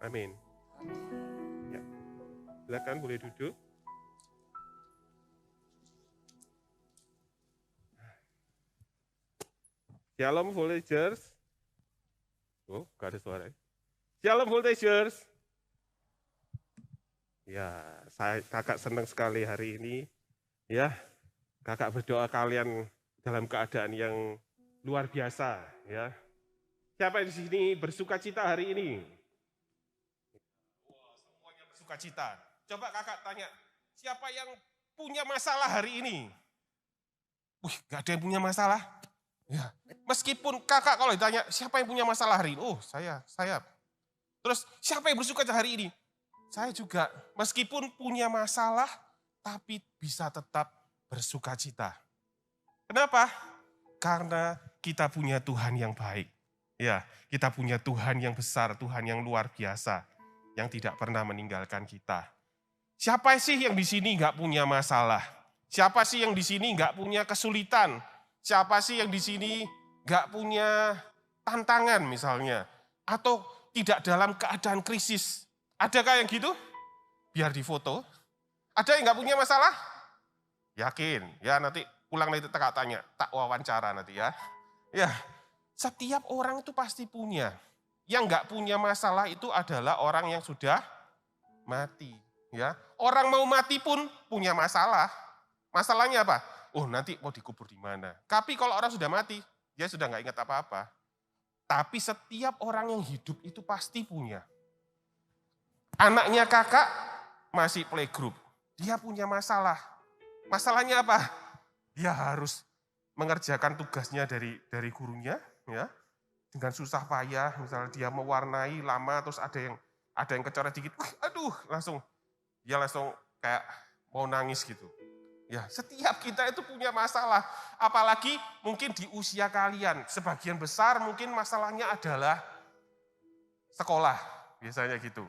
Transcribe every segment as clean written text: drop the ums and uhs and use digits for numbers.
Amin. Ya, silakan boleh duduk. Shalom Volunteers. Oh, gak ada suara. Shalom Volunteers. Ya, kakak senang sekali hari ini. Ya, kakak berdoa kalian dalam keadaan yang luar biasa. Ya, siapa yang di sini bersuka cita hari ini? Wah, semuanya bersuka cita. Coba kakak tanya, siapa yang punya masalah hari ini? Wih, gak ada yang punya masalah. Ya, meskipun kakak kalau ditanya siapa yang punya masalah hari ini? Oh, saya. Terus siapa yang bersuka cita hari ini? Saya juga, meskipun punya masalah, tapi bisa tetap bersuka cita. Kenapa? Karena kita punya Tuhan yang baik. Ya, kita punya Tuhan yang besar, Tuhan yang luar biasa, yang tidak pernah meninggalkan kita. Siapa sih yang di sini nggak punya masalah? Siapa sih yang di sini nggak punya kesulitan? Siapa sih yang di sini nggak punya tantangan misalnya? Atau tidak dalam keadaan krisis? Adakah yang gitu? Biar difoto. Ada yang nggak punya masalah? Yakin? Ya nanti pulang nanti tak tanya, tak wawancara nanti ya. Ya, setiap orang itu pasti punya. Yang nggak punya masalah itu adalah orang yang sudah mati. Ya, orang mau mati pun punya masalah. Masalahnya apa? Oh nanti mau dikubur di mana? Tapi kalau orang sudah mati, dia sudah nggak ingat apa-apa. Tapi setiap orang yang hidup itu pasti punya. Anaknya kakak masih playgroup, dia punya masalah. Masalahnya apa? Dia harus mengerjakan tugasnya dari gurunya, ya, dengan susah payah. Misalnya dia mewarnai lama, terus ada yang kecoret dikit, aduh, langsung kayak mau nangis gitu. Ya, setiap kita itu punya masalah, apalagi mungkin di usia kalian. Sebagian besar mungkin masalahnya adalah sekolah, biasanya gitu.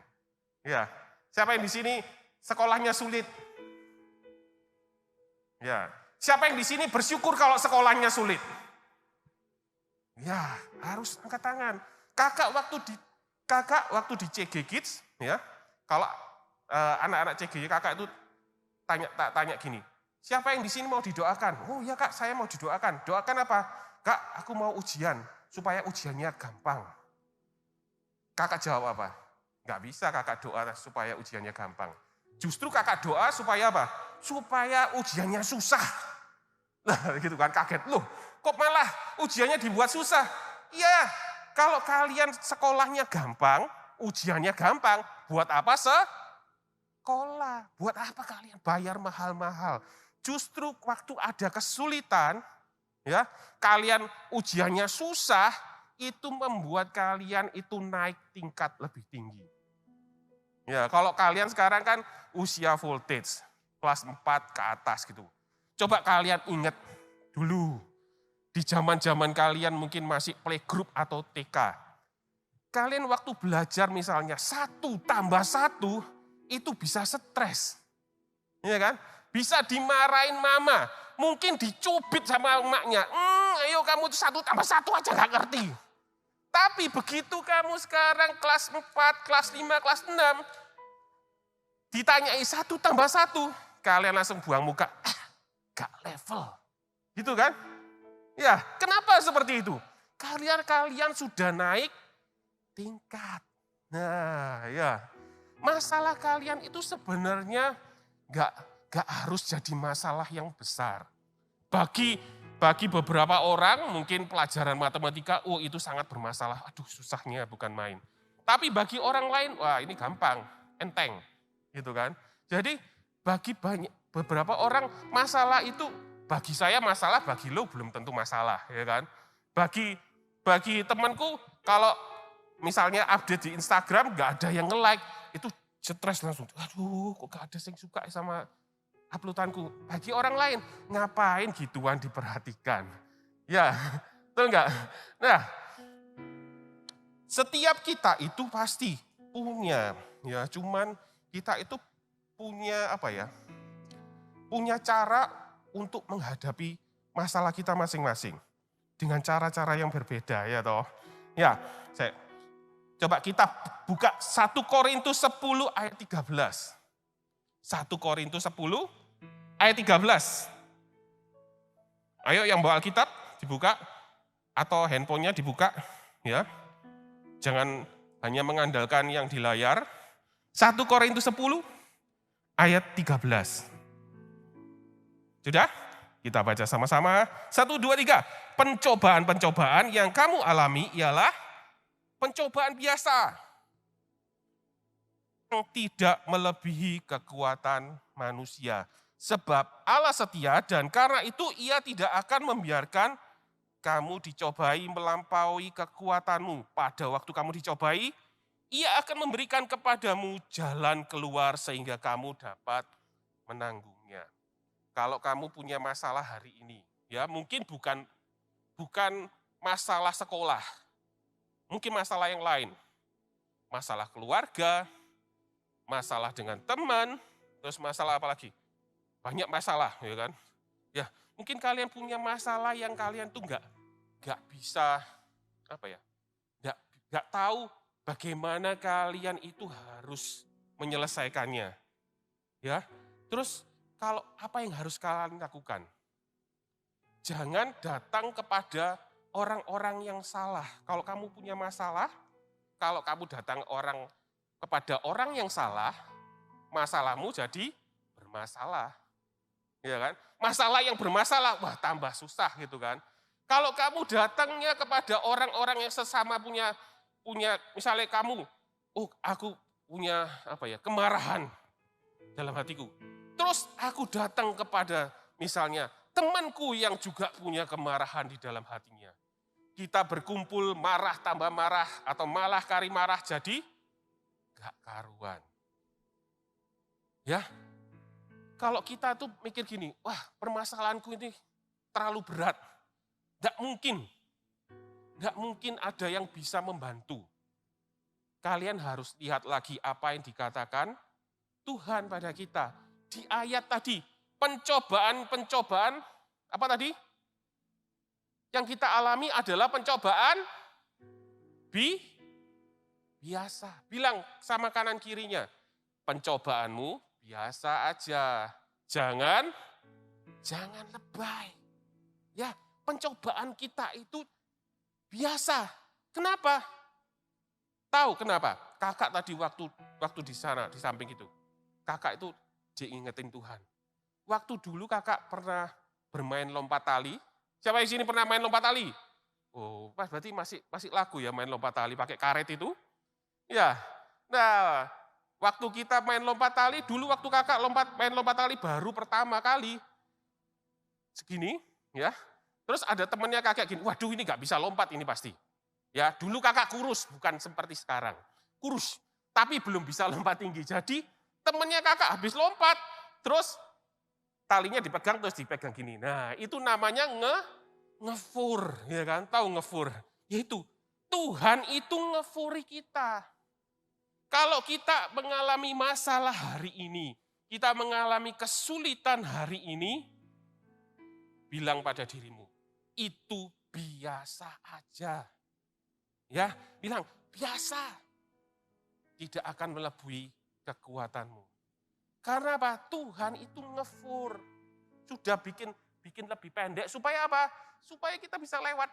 Ya, siapa yang di sini sekolahnya sulit? Ya, siapa yang di sini bersyukur kalau sekolahnya sulit? Ya, harus angkat tangan. Kakak waktu di CG Kids, ya, kalau anak-anak CG kakak itu tanya gini, siapa yang di sini mau didoakan? Oh ya kak, saya mau didoakan. Doakan apa? Kak, aku mau ujian supaya ujiannya gampang. Kakak jawab apa? Nggak bisa kakak doa supaya ujiannya gampang. Justru kakak doa supaya apa? Supaya ujiannya susah. Nah gitu kan, kaget. Loh kok malah ujiannya dibuat susah? Iya, kalau kalian sekolahnya gampang, ujiannya gampang, buat apa sekolah? Buat apa kalian bayar mahal-mahal? Justru waktu ada kesulitan, ya kalian ujiannya susah, itu membuat kalian itu naik tingkat lebih tinggi. Ya, kalau kalian sekarang kan usia voltage, kelas 4 ke atas gitu. Coba kalian ingat dulu, di zaman-zaman kalian mungkin masih playgroup atau TK. Kalian waktu belajar misalnya 1 tambah 1, itu bisa stres. Ya kan? Bisa dimarahin mama, mungkin dicubit sama emaknya. Ayo kamu itu 1 tambah 1 aja gak ngerti. Tapi begitu kamu sekarang kelas 4, kelas 5, kelas 6, ditanyai 1 tambah 1, kalian langsung buang muka, gak level. Gitu kan? Ya, kenapa seperti itu? Kalian sudah naik tingkat. Nah, ya. Masalah kalian itu sebenarnya gak harus jadi masalah yang besar. Bagi beberapa orang mungkin pelajaran matematika, oh itu sangat bermasalah, aduh susahnya bukan main. Tapi bagi orang lain, wah ini gampang, enteng, gitu kan. Jadi bagi beberapa orang masalah itu, bagi saya masalah, bagi lo belum tentu masalah, ya kan. Bagi temanku, kalau misalnya update di Instagram gak ada yang nge-like, itu stres langsung, aduh kok gak ada yang suka sama uploadanku. Bagi orang lain, ngapain gituan diperhatikan? Ya, betul enggak? Nah, setiap kita itu pasti punya, ya cuman kita itu punya apa ya? Punya cara untuk menghadapi masalah kita masing-masing. Dengan cara-cara yang berbeda ya toh. Ya, Coba kita buka 1 Korintus 10 ayat 13. 1 Korintus 10 ayat 13. Ayo yang bawa Alkitab dibuka atau handphonenya dibuka ya. Jangan hanya mengandalkan yang di layar. 1 Korintus 10 ayat 13. Sudah? Kita baca sama-sama. 1, 2, 3. Pencobaan-pencobaan yang kamu alami ialah pencobaan biasa. Yang tidak melebihi kekuatan manusia. Sebab Allah setia dan karena itu ia tidak akan membiarkan kamu dicobai melampaui kekuatanmu. Pada waktu kamu dicobai, ia akan memberikan kepadamu jalan keluar sehingga kamu dapat menanggungnya. Kalau kamu punya masalah hari ini, ya mungkin bukan masalah sekolah, mungkin masalah yang lain. Masalah keluarga, masalah dengan teman, terus masalah apa lagi? Banyak masalah, ya kan? Ya, mungkin kalian punya masalah yang kalian tuh nggak bisa nggak tahu bagaimana kalian itu harus menyelesaikannya. Ya. Terus kalau apa yang harus kalian lakukan? Jangan datang kepada orang-orang yang salah. Kalau kamu punya masalah, kalau kamu datang kepada orang yang salah, masalahmu jadi bermasalah. Ya kan? Masalah yang bermasalah, wah tambah susah gitu kan. Kalau kamu datangnya kepada orang-orang yang sesama punya misalnya kamu, aku punya kemarahan dalam hatiku. Terus aku datang kepada misalnya temanku yang juga punya kemarahan di dalam hatinya. Kita berkumpul marah tambah marah atau malah kari marah jadi gak karuan. Ya, kalau kita tuh mikir gini, wah permasalahanku ini terlalu berat. Gak mungkin ada yang bisa membantu. Kalian harus lihat lagi apa yang dikatakan Tuhan pada kita. Di ayat tadi, pencobaan, apa tadi? Yang kita alami adalah pencobaan biasa. Bilang sama kanan kirinya, pencobaanmu biasa aja. Jangan lebay. Ya, pencobaan kita itu biasa. Kenapa? Tahu kenapa? Kakak tadi waktu di sana, di samping itu. Kakak itu diingetin Tuhan. Waktu dulu kakak pernah bermain lompat tali. Siapa di sini pernah main lompat tali? Oh, berarti masih laku ya main lompat tali pakai karet itu? Ya. Nah, waktu kita main lompat tali, dulu waktu kakak main lompat tali baru pertama kali. Segini, ya. Terus ada temannya kakak gini, waduh ini gak bisa lompat ini pasti. Ya, dulu kakak kurus, bukan seperti sekarang. Kurus, tapi belum bisa lompat tinggi. Jadi temannya kakak habis lompat, terus talinya dipegang terus dipegang gini. Nah, itu namanya ngefur, ya kan? Tahu ngefur? Yaitu Tuhan itu ngefuri kita. Kalau kita mengalami masalah hari ini, kita mengalami kesulitan hari ini, bilang pada dirimu, itu biasa aja. Ya, bilang biasa. Tidak akan melebihi kekuatanmu. Karena apa? Tuhan itu ngefur. Sudah bikin lebih pendek supaya apa? Supaya kita bisa lewat.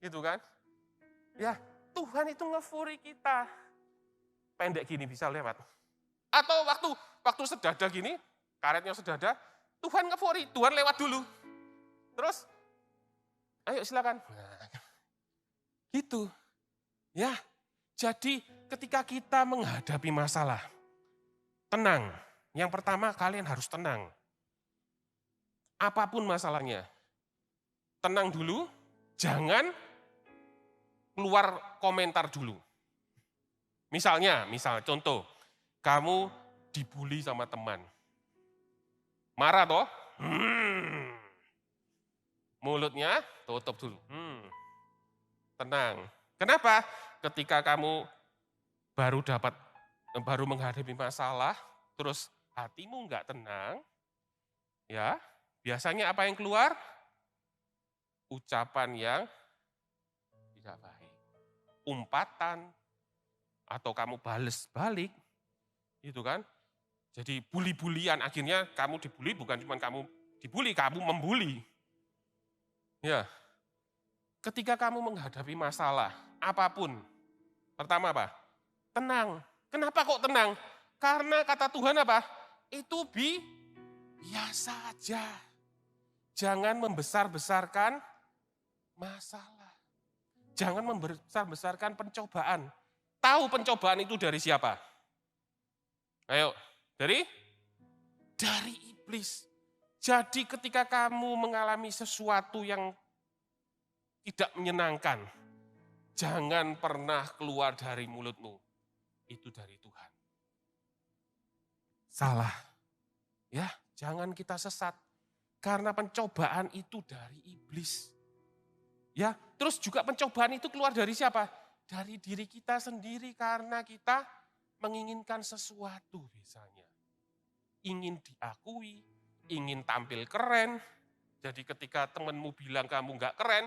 Gitu kan? Ya, Tuhan itu ngefuri kita. Pendek gini bisa lewat. Atau waktu sedada gini, karetnya sedada, Tuhan ngefuri, Tuhan lewat dulu. Terus, ayo silakan. Gitu. Ya, jadi ketika kita menghadapi masalah, tenang. Yang pertama kalian harus tenang. Apapun masalahnya. Tenang dulu, jangan keluar komentar dulu. Misal contoh, kamu dibully sama teman. Marah toh? Mulutnya tutup dulu. Tenang. Kenapa? Ketika kamu baru menghadapi masalah, terus hatimu enggak tenang, ya biasanya apa yang keluar? Ucapan yang tidak baik. umpatan, atau kamu bales balik, gitu kan. Jadi bully-bulian, akhirnya kamu dibully, bukan cuma kamu dibully, kamu membuli. Ya, ketika kamu menghadapi masalah, apapun, pertama apa? Tenang. Kenapa kok tenang? Karena kata Tuhan apa? Itu biasa aja. Jangan membesar-besarkan masalah. Jangan membesar-besarkan pencobaan. Tahu pencobaan itu dari siapa? Ayo, dari iblis. Jadi ketika kamu mengalami sesuatu yang tidak menyenangkan, jangan pernah keluar dari mulutmu. Itu dari Tuhan. Salah. Ya, jangan kita sesat. Karena pencobaan itu dari iblis. Ya, terus juga pencobaan itu keluar dari siapa? Dari diri kita sendiri karena kita menginginkan sesuatu misalnya. Ingin diakui, ingin tampil keren. Jadi ketika temanmu bilang kamu nggak keren,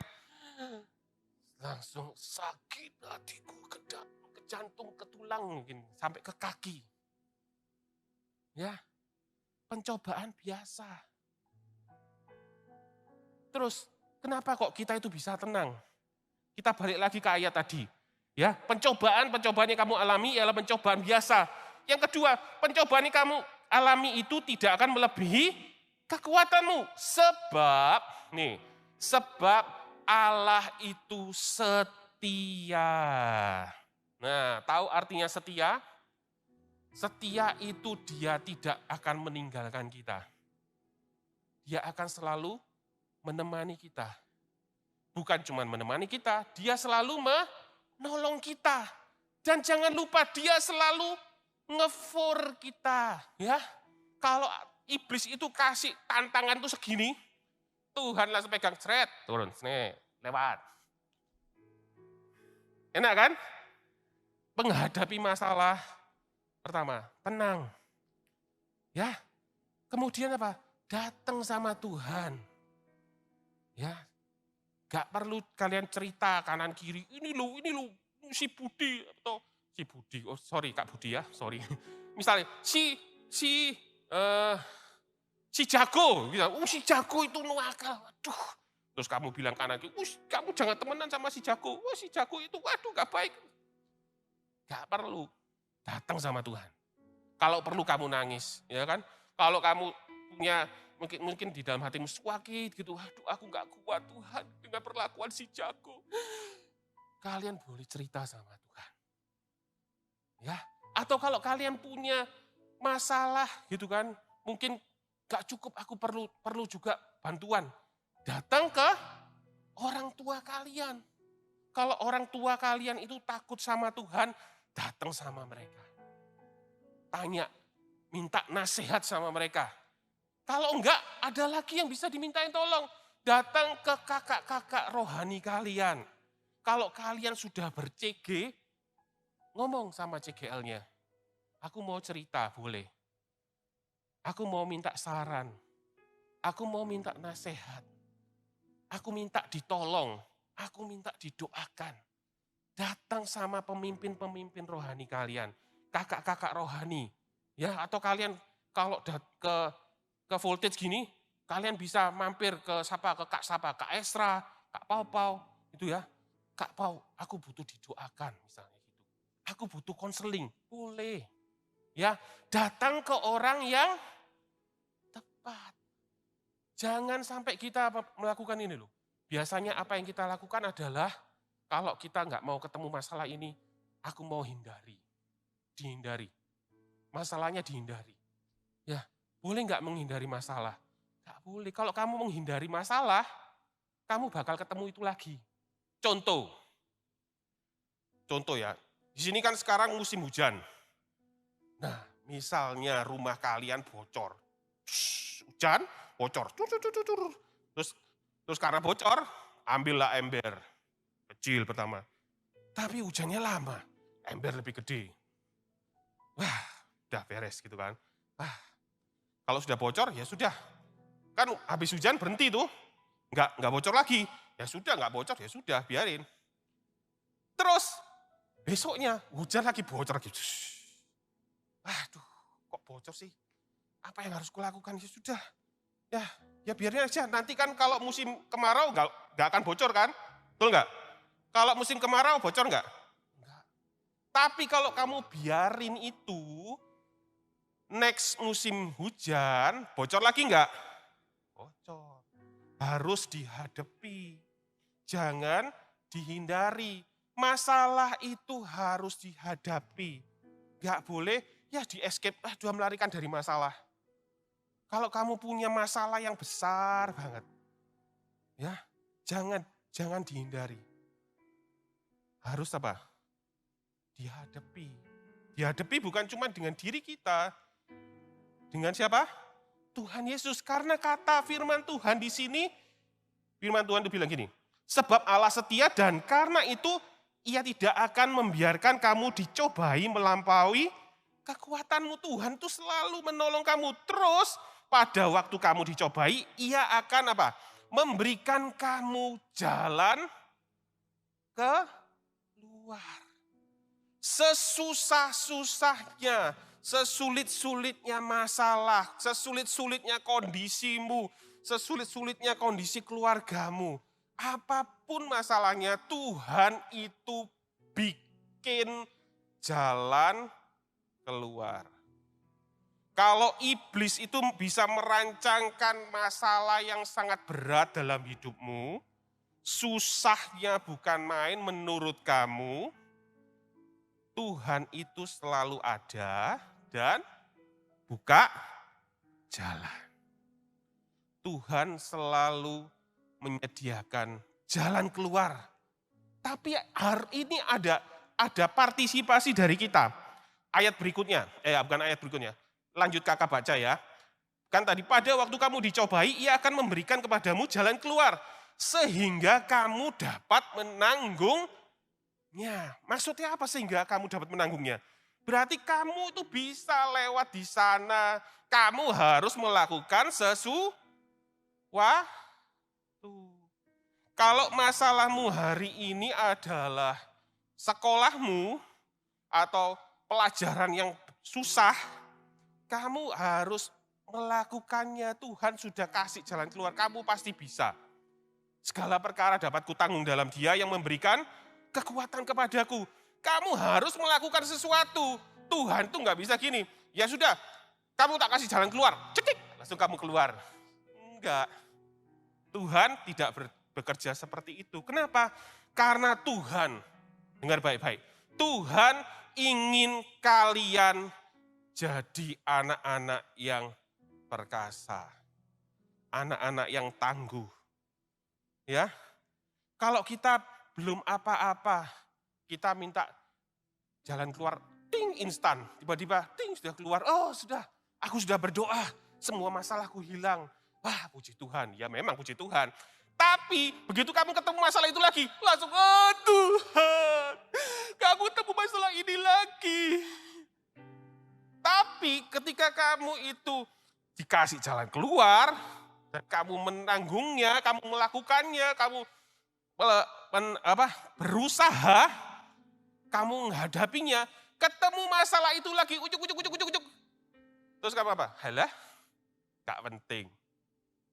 langsung sakit hatiku, ke jantung, ke tulang mungkin, sampai ke kaki. Ya, pencobaan biasa. Terus, kenapa kok kita itu bisa tenang? Kita balik lagi ke ayat tadi. Ya, pencobaan yang kamu alami ialah pencobaan biasa. Yang kedua, pencobaan yang kamu alami itu tidak akan melebihi kekuatanmu. Sebab Allah itu setia. Nah, tahu artinya setia? Setia itu dia tidak akan meninggalkan kita. Dia akan selalu menemani kita. Bukan cuma menemani kita, dia selalu menolong kita. Dan jangan lupa dia selalu ngefor kita. Ya, kalau iblis itu kasih tantangan tuh segini, Tuhan langsung pegang seret, turun, lewat. Enak kan? Menghadapi masalah, pertama, tenang. Ya, kemudian apa? Datang sama Tuhan. Ya, gak perlu kalian cerita kanan kiri, ini lo, si Budi, atau si Budi, oh sorry Kak Budi ya, sorry. Misalnya, si Jago, si Jago itu nuakal, waduh. Terus kamu bilang kanan kiri, kamu jangan temenan sama si Jago, si Jago itu waduh gak baik. Gak perlu, datang sama Tuhan. Kalau perlu kamu nangis, ya kan? Kalau kamu punya mungkin di dalam hatimu sakit gitu, aduh aku gak kuat Tuhan dengan perlakuan si Jago. Kalian boleh cerita sama Tuhan. Ya, atau kalau kalian punya masalah gitu kan, mungkin gak cukup, aku perlu juga bantuan. Datang ke orang tua kalian. Kalau orang tua kalian itu takut sama Tuhan, datang sama mereka. Tanya, minta nasihat sama mereka. Kalau enggak, ada lagi yang bisa dimintain tolong. Datang ke kakak-kakak rohani kalian. Kalau kalian sudah ber-CG, ngomong sama CGL-nya. Aku mau cerita, boleh. Aku mau minta saran. Aku mau minta nasihat. Aku minta ditolong. Aku minta didoakan. Datang sama pemimpin-pemimpin rohani kalian. Kakak-kakak rohani. Ya, atau kalian kalau ke voltage gini, kalian bisa mampir ke Kak Esra, Kak Pau, itu ya. Kak Pau, aku butuh didoakan misalnya gitu. Aku butuh konseling, boleh. Ya, datang ke orang yang tepat. Jangan sampai kita melakukan ini loh. Biasanya apa yang kita lakukan adalah kalau kita nggak mau ketemu masalah ini, aku mau dihindari. Masalahnya dihindari. Ya, boleh nggak menghindari masalah? Nggak boleh. Kalau kamu menghindari masalah, kamu bakal ketemu itu lagi. Contoh ya, di sini kan sekarang musim hujan. Nah, misalnya rumah kalian bocor. Hujan, bocor. Terus karena bocor, ambillah ember. Kecil pertama. Tapi hujannya lama, ember lebih gede. Wah, udah beres gitu kan. Kalau sudah bocor, ya sudah. Kan habis hujan berhenti tuh. Enggak bocor lagi. Ya sudah, enggak bocor, ya sudah, biarin. Terus Besoknya hujan lagi, bocor lagi. Aduh, kok bocor sih? Apa yang harus kulakukan? Ya sudah, ya biarin aja. Nanti kan kalau musim kemarau nggak akan bocor kan? Betul nggak? Kalau musim kemarau bocor nggak? Nggak. Tapi kalau kamu biarin itu, next musim hujan, bocor lagi nggak? Bocor. Harus dihadapi. Jangan dihindari. Masalah itu harus dihadapi. Gak boleh ya di escape, melarikan dari masalah. Kalau kamu punya masalah yang besar banget, ya jangan dihindari. Harus apa? Dihadapi. Dihadapi bukan cuma dengan diri kita. Dengan siapa? Tuhan Yesus. Karena kata firman Tuhan di sini, firman Tuhan itu bilang gini, sebab Allah setia dan karena itu Ia tidak akan membiarkan kamu dicobai melampaui kekuatanmu. Tuhan itu selalu menolong kamu. Terus pada waktu kamu dicobai, Ia akan apa? Memberikan kamu jalan keluar. Sesusah-susahnya, sesulit-sulitnya masalah, sesulit-sulitnya kondisimu, sesulit-sulitnya kondisi keluargamu. Apapun masalahnya, Tuhan itu bikin jalan keluar. Kalau iblis itu bisa merancangkan masalah yang sangat berat dalam hidupmu, susahnya bukan main menurut kamu, Tuhan itu selalu ada dan buka jalan. Tuhan selalu menyediakan jalan keluar. Tapi hari ini ada partisipasi dari kita. Ayat berikutnya, bukan ayat berikutnya. Lanjut kakak baca ya. Kan tadi pada waktu kamu dicobai, Ia akan memberikan kepadamu jalan keluar. Sehingga kamu dapat menanggungnya. Maksudnya apa sehingga kamu dapat menanggungnya? Berarti kamu itu bisa lewat di sana. Kamu harus melakukan sesuatu. Kalau masalahmu hari ini adalah sekolahmu atau pelajaran yang susah, kamu harus melakukannya. Tuhan sudah kasih jalan keluar, kamu pasti bisa. Segala perkara dapat kutanggung dalam Dia yang memberikan kekuatan kepadaku. Kamu harus melakukan sesuatu. Tuhan tuh nggak bisa gini, ya sudah, kamu tak kasih jalan keluar, cetik, langsung kamu keluar. Enggak. Tuhan tidak bekerja seperti itu. Kenapa? Karena Tuhan, dengar baik-baik, Tuhan ingin kalian jadi anak-anak yang perkasa. Anak-anak yang tangguh. Ya, kalau kita belum apa-apa, kita minta jalan keluar, ting, instan. Tiba-tiba, ting, sudah keluar. Oh sudah, aku sudah berdoa, semua masalahku hilang. Wah, puji Tuhan. Ya memang puji Tuhan. Tapi begitu kamu ketemu masalah itu lagi, langsung, oh Tuhan, kamu ketemu masalah ini lagi. Tapi ketika kamu itu dikasih jalan keluar, dan kamu menanggungnya, kamu melakukannya, kamu berusaha, kamu menghadapinya, ketemu masalah itu lagi, ujuk. Terus kamu apa? Halah, gak penting.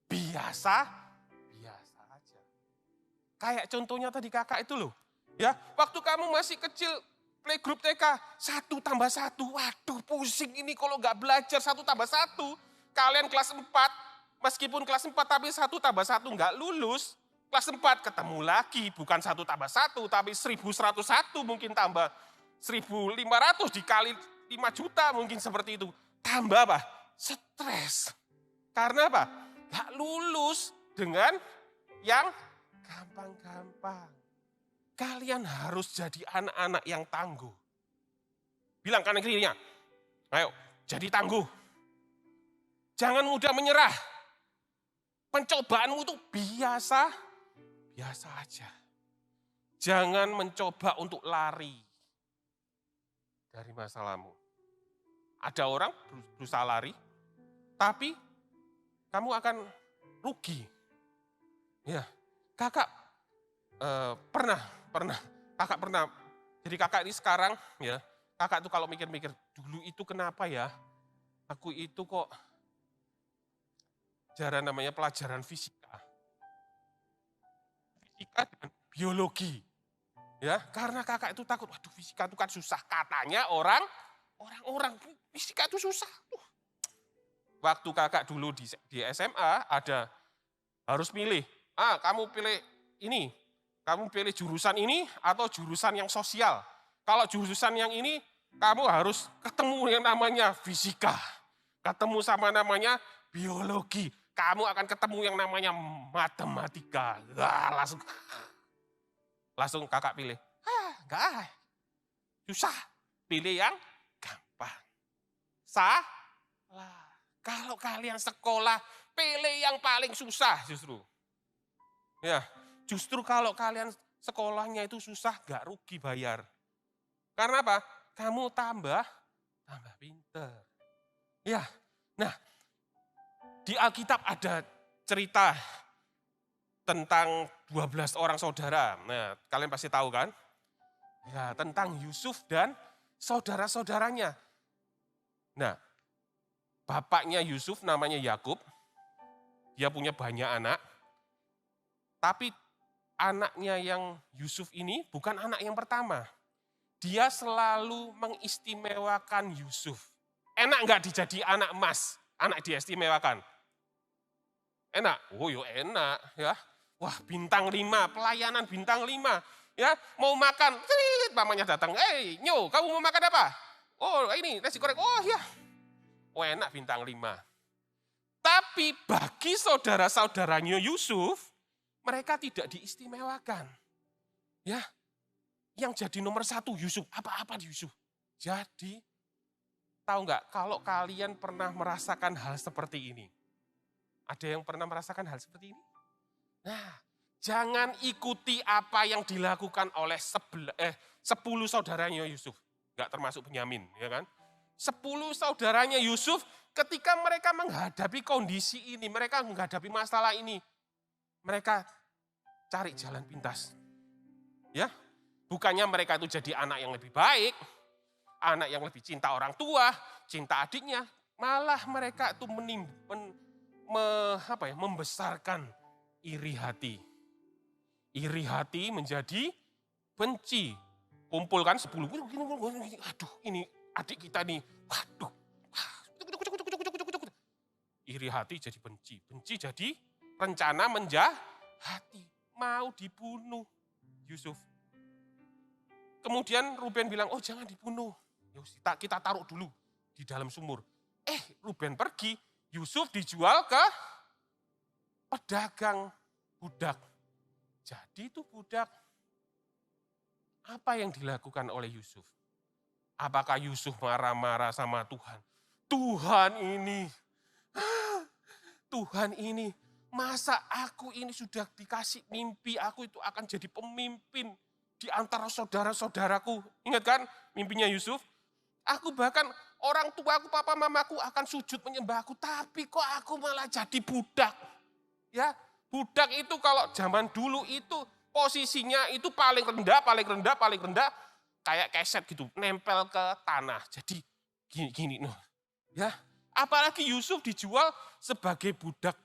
Biasa aja. Kayak contohnya tadi kakak itu loh. Ya, waktu kamu masih kecil, playgroup TK, 1 tambah 1. Waduh pusing ini kalau gak belajar 1 tambah 1. Kalian kelas 4, meskipun kelas 4 tapi 1 tambah 1 gak lulus. Kelas 4 ketemu lagi, bukan 1 tambah 1, tapi 1101 mungkin tambah 1500 dikali 5 juta mungkin seperti itu. Tambah apa? Stres. Karena apa? Gak lulus dengan yang gampang-gampang. Kalian harus jadi anak-anak yang tangguh. Bilang kanan kirinya, ayo jadi tangguh. Jangan mudah menyerah. Pencobaanmu itu biasa aja. Jangan mencoba untuk lari dari masalahmu. Ada orang berusaha lari, tapi kamu akan rugi. Ya, kakak pernah Jadi kakak ini sekarang ya, kakak tuh kalau mikir-mikir, dulu itu kenapa ya, aku itu kok jarang namanya pelajaran fisika. Fisika dan biologi. Ya, karena kakak itu takut, waduh fisika itu kan susah. Katanya orang-orang fisika itu susah. Waktu kakak dulu di SMA ada harus milih. Kamu pilih ini, kamu pilih jurusan ini atau jurusan yang sosial. Kalau jurusan yang ini, kamu harus ketemu yang namanya fisika. Ketemu sama namanya biologi. Kamu akan ketemu yang namanya matematika. Langsung kakak pilih. Enggak, susah. Pilih yang gampang. Salah. Kalau kalian sekolah, pilih yang paling susah justru. Ya, justru kalau kalian sekolahnya itu susah, gak rugi bayar. Karena apa? Kamu tambah pinter. Ya, nah di Alkitab ada cerita tentang 12 orang saudara. Nah, kalian pasti tahu kan? Ya, tentang Yusuf dan saudara-saudaranya. Nah, bapaknya Yusuf namanya Yakub. Dia punya banyak anak. Tapi anaknya yang Yusuf ini bukan anak yang pertama. Dia selalu mengistimewakan Yusuf. Enak nggak dijadi anak emas? Anak diistimewakan? Enak? Oh yo enak ya. Wah bintang 5, pelayanan bintang 5. Ya, mau makan, mamanya datang, Nyo, kamu mau makan apa? Oh ini nasi goreng, oh ya. Oh enak bintang 5. Tapi bagi saudara-saudaranya Yusuf, mereka tidak diistimewakan. Ya, yang jadi nomor 1 Yusuf, apa-apa di Yusuf. Jadi, tahu nggak kalau kalian pernah merasakan hal seperti ini? Ada yang pernah merasakan hal seperti ini? Nah, jangan ikuti apa yang dilakukan oleh 10 saudaranya Yusuf. Nggak termasuk Benyamin, ya kan? 10 saudaranya Yusuf ketika mereka menghadapi kondisi ini, mereka menghadapi masalah ini, mereka cari jalan pintas. Ya, bukannya mereka itu jadi anak yang lebih baik, anak yang lebih cinta orang tua, cinta adiknya, malah mereka itu membesarkan iri hati. Iri hati menjadi benci. Kumpulkan 10, aduh ini adik kita nih, waduh. Iri hati jadi benci, benci jadi rencana menjahati, mau dibunuh Yusuf. Kemudian Ruben bilang, oh jangan dibunuh, kita taruh dulu di dalam sumur. Ruben pergi, Yusuf dijual ke pedagang budak. Jadi itu budak. Apa yang dilakukan oleh Yusuf? Apakah Yusuf marah-marah sama Tuhan? Tuhan ini, masa aku ini sudah dikasih mimpi, aku itu akan jadi pemimpin di antara saudara-saudaraku. Ingat kan mimpinya Yusuf? Aku bahkan orang tuaku, papa mamaku akan sujud menyembah aku, tapi kok aku malah jadi budak. Ya, budak itu kalau zaman dulu itu posisinya itu paling rendah, kayak keset gitu, nempel ke tanah. Jadi gini. Ya, apalagi Yusuf dijual sebagai budak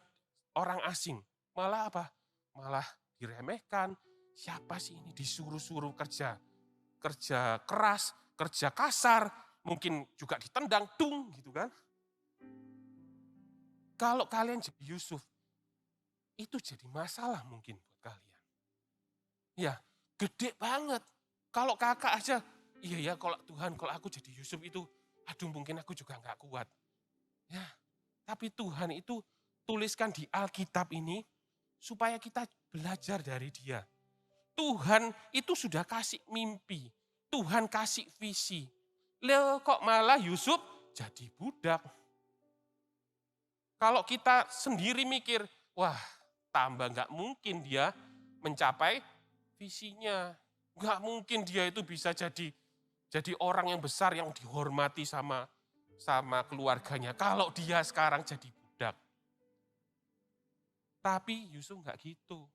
orang asing. Malah apa? Malah diremehkan. Siapa sih ini disuruh-suruh kerja keras, kerja kasar, mungkin juga ditendang, gitu kan. Kalau kalian jadi Yusuf, itu jadi masalah mungkin buat kalian. Ya, gede banget. Kalau kakak aja, iya ya kalau Tuhan, kalau aku jadi Yusuf itu, aduh mungkin aku juga gak kuat. Ya, tapi Tuhan itu tuliskan di Alkitab ini, supaya kita belajar dari dia. Tuhan itu sudah kasih mimpi, Tuhan kasih visi. Loh kok malah Yusuf jadi budak? Kalau kita sendiri mikir, wah tambah gak mungkin dia mencapai visinya. Gak mungkin dia itu bisa jadi orang yang besar yang dihormati sama keluarganya. Kalau dia sekarang jadi budak. Tapi Yusuf gak gitu.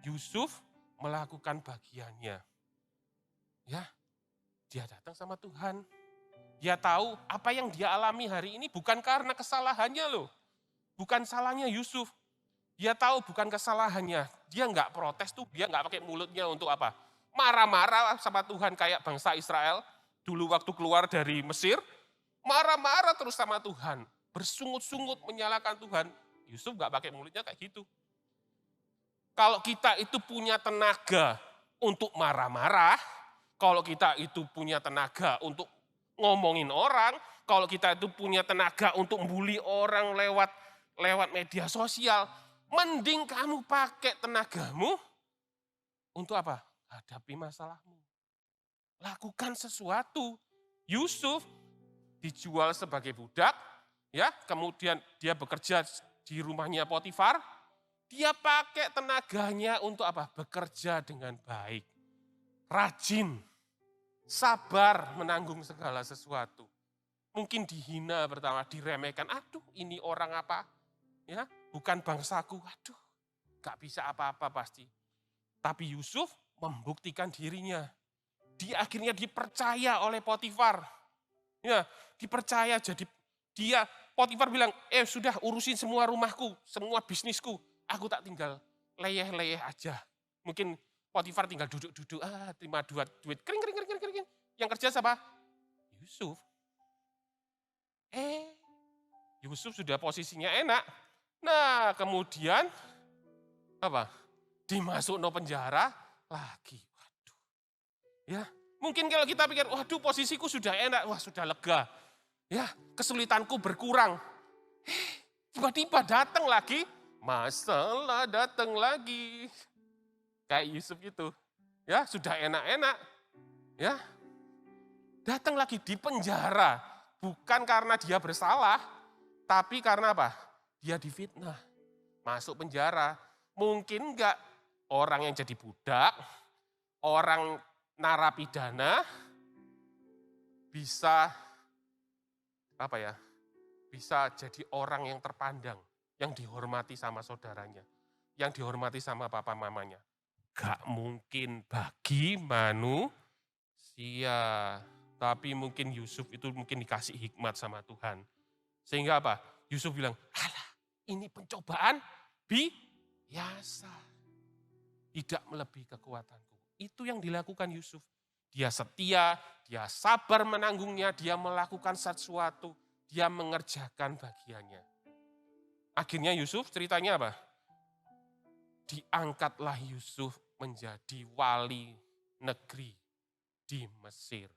Yusuf melakukan bagiannya. Ya, dia datang sama Tuhan. Dia tahu apa yang dia alami hari ini bukan karena kesalahannya loh. Bukan salahnya Yusuf. Dia tahu bukan kesalahannya. Dia nggak protes tuh, dia nggak pakai mulutnya untuk apa? Marah-marah sama Tuhan kayak bangsa Israel. Dulu waktu keluar dari Mesir, marah-marah terus sama Tuhan. Bersungut-sungut menyalahkan Tuhan. Yusuf nggak pakai mulutnya kayak gitu. Kalau kita itu punya tenaga untuk marah-marah, kalau kita itu punya tenaga untuk ngomongin orang, kalau kita itu punya tenaga untuk membuli orang lewat media sosial, mending kamu pakai tenagamu untuk apa? Hadapi masalahmu. Lakukan sesuatu. Yusuf dijual sebagai budak, ya, kemudian dia bekerja di rumahnya Potifar. Dia pakai tenaganya untuk apa? Bekerja dengan baik. Rajin, sabar menanggung segala sesuatu. Mungkin dihina pertama, diremehkan. Aduh, ini orang apa? Ya, bukan bangsaku. Aduh, gak bisa apa-apa pasti. Tapi Yusuf membuktikan dirinya. Dia akhirnya dipercaya oleh Potifar. Ya, dipercaya jadi Potifar bilang, sudah urusin semua rumahku, semua bisnisku. Aku tak tinggal leyeh-leyeh aja. Mungkin Potifar tinggal duduk-duduk, terima duit, kering. Yang kerja siapa? Yusuf. Yusuf sudah posisinya enak. Nah, kemudian apa? Dimasuk no penjara lagi. Waduh. Ya, mungkin kalau kita pikir, waduh posisiku sudah enak, wah sudah lega. Ya, kesulitanku berkurang. Tiba-tiba datang lagi, masalah datang lagi. Kayak Yusuf itu. Ya, sudah enak-enak. Ya. Datang lagi di penjara. Bukan karena dia bersalah, tapi karena apa? Dia difitnah. Masuk penjara. Mungkin enggak orang yang jadi budak, orang narapidana bisa apa ya? Bisa jadi orang yang terpandang, yang dihormati sama saudaranya, yang dihormati sama papa mamanya. Gak mungkin bagi manusia. Tapi mungkin Yusuf itu mungkin dikasih hikmat sama Tuhan. Sehingga apa? Yusuf bilang, alah ini pencobaan biasa. Tidak melebihi kekuatanku. Itu yang dilakukan Yusuf. Dia setia, dia sabar menanggungnya, dia melakukan sesuatu, dia mengerjakan bagiannya. Akhirnya Yusuf ceritanya apa? Diangkatlah Yusuf menjadi wali negeri di Mesir.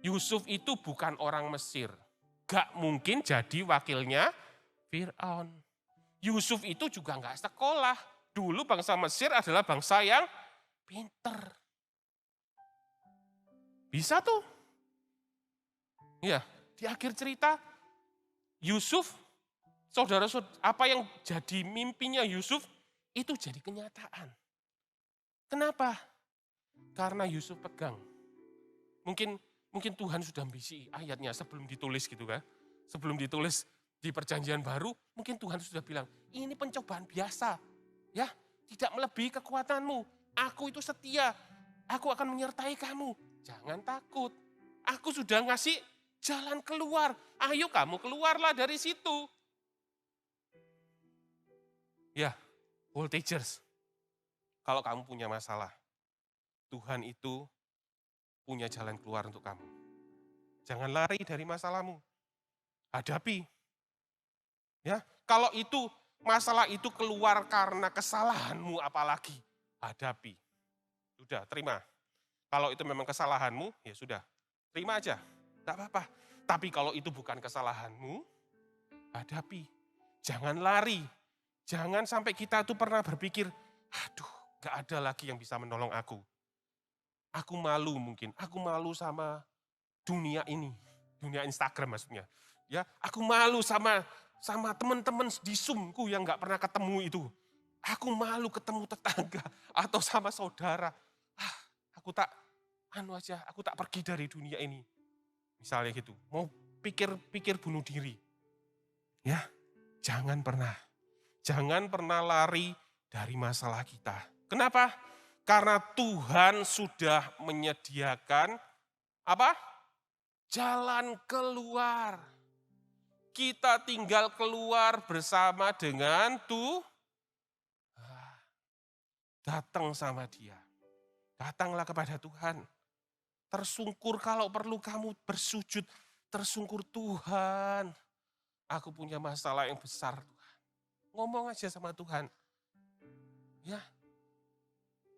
Yusuf itu bukan orang Mesir. Gak mungkin jadi wakilnya Fir'aun. Yusuf itu juga gak sekolah. Dulu bangsa Mesir adalah bangsa yang pinter. Bisa tuh. Ya, di akhir cerita Yusuf, saudara-saudara, apa yang jadi mimpinya Yusuf itu jadi kenyataan. Kenapa? Karena Yusuf pegang. Mungkin Tuhan sudah ambisi ayatnya sebelum ditulis gitu kan. Sebelum ditulis di perjanjian baru, mungkin Tuhan sudah bilang, ini pencobaan biasa. Ya, tidak melebihi kekuatanmu. Aku itu setia. Aku akan menyertai kamu. Jangan takut. Aku sudah ngasih jalan keluar. Ayo kamu keluarlah dari situ. Ya, voltagers. Kalau kamu punya masalah, Tuhan itu punya jalan keluar untuk kamu. Jangan lari dari masalahmu. Hadapi. Ya, kalau itu masalah itu keluar karena kesalahanmu apalagi, hadapi. Sudah, terima. Kalau itu memang kesalahanmu, ya sudah. Terima aja. Enggak apa-apa. Tapi kalau itu bukan kesalahanmu, hadapi. Jangan lari. Jangan sampai kita itu pernah berpikir, aduh, enggak ada lagi yang bisa menolong aku. Aku malu mungkin, aku malu sama dunia ini, dunia Instagram maksudnya. Ya, aku malu sama teman-teman di Zoom-ku yang nggak pernah ketemu itu. Aku malu ketemu tetangga atau sama saudara. Aku tak pergi dari dunia ini. Misalnya gitu, mau pikir bunuh diri. Ya, jangan pernah lari dari masalah kita. Kenapa? Karena Tuhan sudah menyediakan apa? Jalan keluar. Kita tinggal keluar bersama dengan datang sama Dia. Datanglah kepada Tuhan. Tersungkur kalau perlu kamu bersujud. Tersungkur, Tuhan, aku punya masalah yang besar, Tuhan. Ngomong aja sama Tuhan. Ya,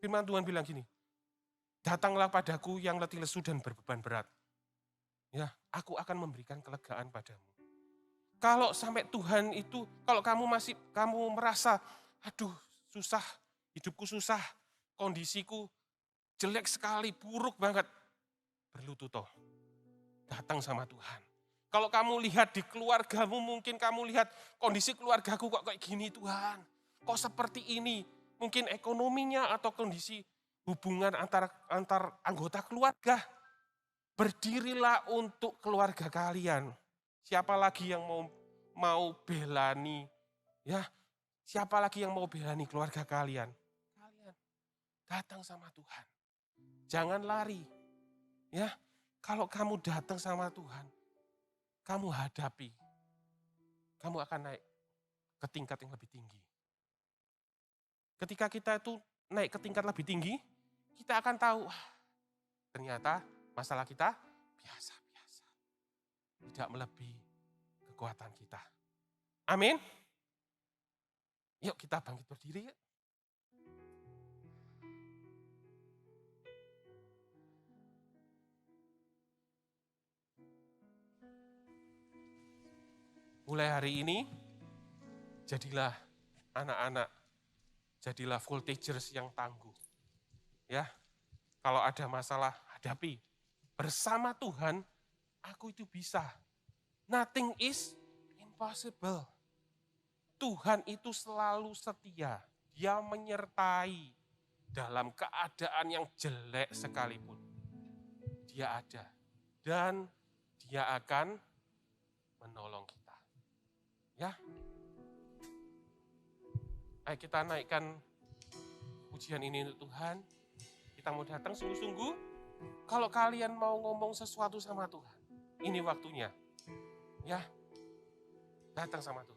firman Tuhan bilang gini, datanglah padaku yang letih lesu dan berbeban berat. Ya, aku akan memberikan kelegaan padamu. Kalau sampai Tuhan itu, kalau kamu merasa, aduh susah, hidupku susah, kondisiku jelek sekali, buruk banget, berlutut, datang sama Tuhan. Kalau kamu lihat di keluargamu, mungkin kamu lihat kondisi keluargaku kok kayak gini Tuhan. Kok seperti ini, mungkin ekonominya atau kondisi hubungan antar anggota keluarga. Berdirilah untuk keluarga kalian. Siapa lagi yang mau belani? Ya, siapa lagi yang mau belani keluarga kalian? Kalian datang sama Tuhan. Jangan lari. Ya, kalau kamu datang sama Tuhan, kamu hadapi. Kamu akan naik ke tingkat yang lebih tinggi. Ketika kita itu naik ke tingkat lebih tinggi, kita akan tahu, ternyata masalah kita biasa-biasa. Tidak melebihi kekuatan kita. Amin. Yuk kita bangkit berdiri. Yuk. Mulai hari ini, jadilah anak-anak, jadilah voltagers yang tangguh. Ya, kalau ada masalah, hadapi. Bersama Tuhan, aku itu bisa. Nothing is impossible. Tuhan itu selalu setia. Dia menyertai dalam keadaan yang jelek sekalipun. Dia ada. Dan Dia akan menolong kita. Ya. Ayo kita naikkan pujian ini untuk Tuhan. Kita mau datang sungguh-sungguh. Kalau kalian mau ngomong sesuatu sama Tuhan, ini waktunya. Ya. Datang sama Tuhan.